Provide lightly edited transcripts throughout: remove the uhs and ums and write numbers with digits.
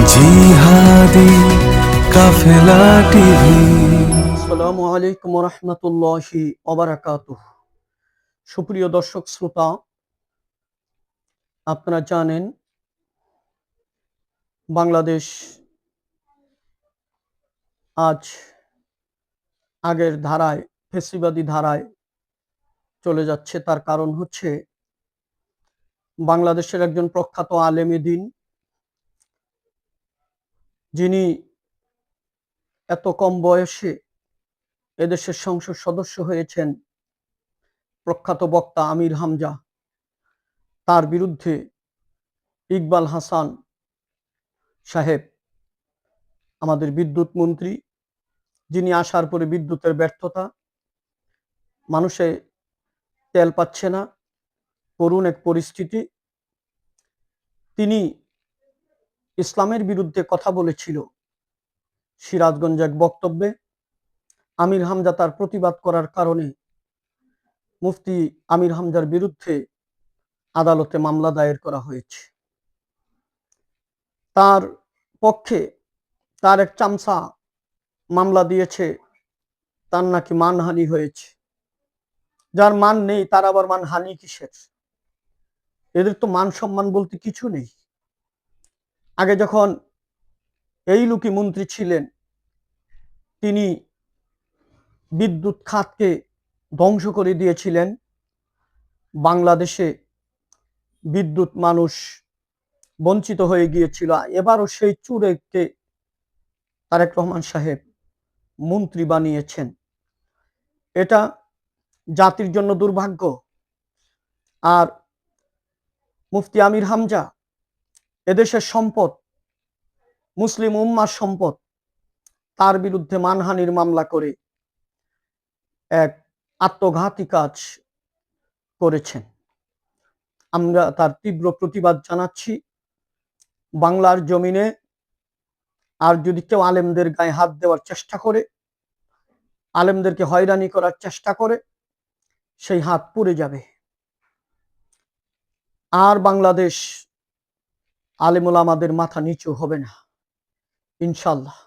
জিহাদি কাফেলা টিভি। আসসালামু আলাইকুম রহমতুল্লাহি ওবারাকাতুহ। সুপ্রিয় দর্শক শ্রোতা, আপনারা জানেন বাংলাদেশ আজ আগের ধারায়, ফ্যাসিবাদী ধারায় চলে যাচ্ছে। তার কারণ হচ্ছে বাংলাদেশের একজন প্রখ্যাত আলেমে দ্বীন, যিনি এত কম বয়সে এদেশের সংসদ সদস্য হয়েছেন, প্রখ্যাত বক্তা আমির হামজা, তার বিরুদ্ধে ইকবাল হাসান সাহেব, আমাদের বিদ্যুৎ মন্ত্রী, যিনি আসার পরে বিদ্যুতের ব্যর্থতা, মানুষে তেল পাচ্ছে না, করুণ এক পরিস্থিতি, তিনি ইসলামের বিরুদ্ধে কথা বলেছিল সিরাজগঞ্জ এক বক্তব্যে। আমির হামজা তার প্রতিবাদ করার কারণে মুফতি আমির হামজার বিরুদ্ধে আদালতে মামলা দায়ের করা হয়েছে। তার পক্ষে তার এক চামচা মামলা দিয়েছে, তার নাকি মানহানি হয়েছে। যার মান নেই তার আবার মানহানি কিসের? এদের তো মান সম্মান বলতে কিছু নেই। আগে যখন এই লোকই মন্ত্রী ছিলেন, তিনি বিদ্যুৎ খাতকে ধ্বংস করে দিয়েছিলেন। বাংলাদেশে বিদ্যুৎ মানুষ বঞ্চিত হয়ে গিয়েছিল। এবারও সেই চুরেকে তারেক রহমান সাহেব মন্ত্রী বানিয়েছেন। এটা জাতির জন্য দুর্ভাগ্য। আর মুফতি আমির হামজা এদেশের সম্পদ, মুসলিম উম্মার সম্পদ, তার বিরুদ্ধে মানহানির মামলা করে এক আত্মঘাতী কাজ করেছেন। আমরা তার তীব্র প্রতিবাদ জানাচ্ছি। বাংলার জমিনে আর যদি কেউ আলেমদের গায়ে হাত দেওয়ার চেষ্টা করে, আলেমদেরকে হয়রানি করার চেষ্টা করে, সেই হাত পুড়ে যাবে। আর বাংলাদেশ আলেম ওলামাদের মাথা নিচু হবে না, ইনশাল্লাহ।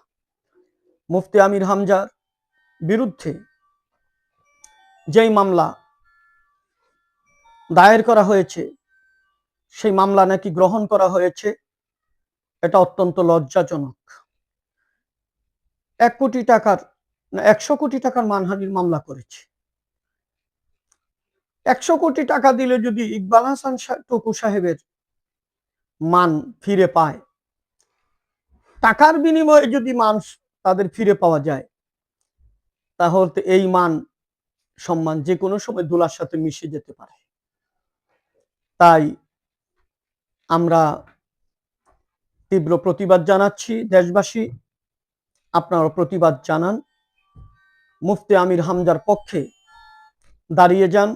মুফতি আমির হামজার বিরুদ্ধে যেই মামলা দায়ের করা হয়েছে, সেই মামলা নাকি গ্রহণ করা হয়েছে, এটা অত্যন্ত লজ্জাজনক। 1 কোটি টাকার না 100 কোটি টাকার মানহানির মামলা করেছে। 100 কোটি টাকা দিলে যদি ইকবাল হাসান টুকু সাহেবের মান ফিরে পায়, টাকার বিনিময়ে যদি মান তাদের ফিরে পাওয়া যায়, তাহলে এই মান সম্মান যে কোনো সময় ধুলার সাথে মিশে যেতে পারে। তাই আমরা তীব্র প্রতিবাদ জানাচ্ছি। দেশবাসী, আপনারা প্রতিবাদ জানান, মুফতি আমির হামজার পক্ষে দাঁড়িয়ে যান,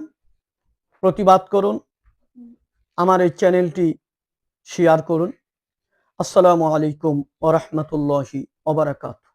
প্রতিবাদ করুন। আমার এই চ্যানেলটি শেয়ার করুন। আসসালামু আলাইকুম ওয়া রাহমাতুল্লাহি ওয়া বারাকাতুহু।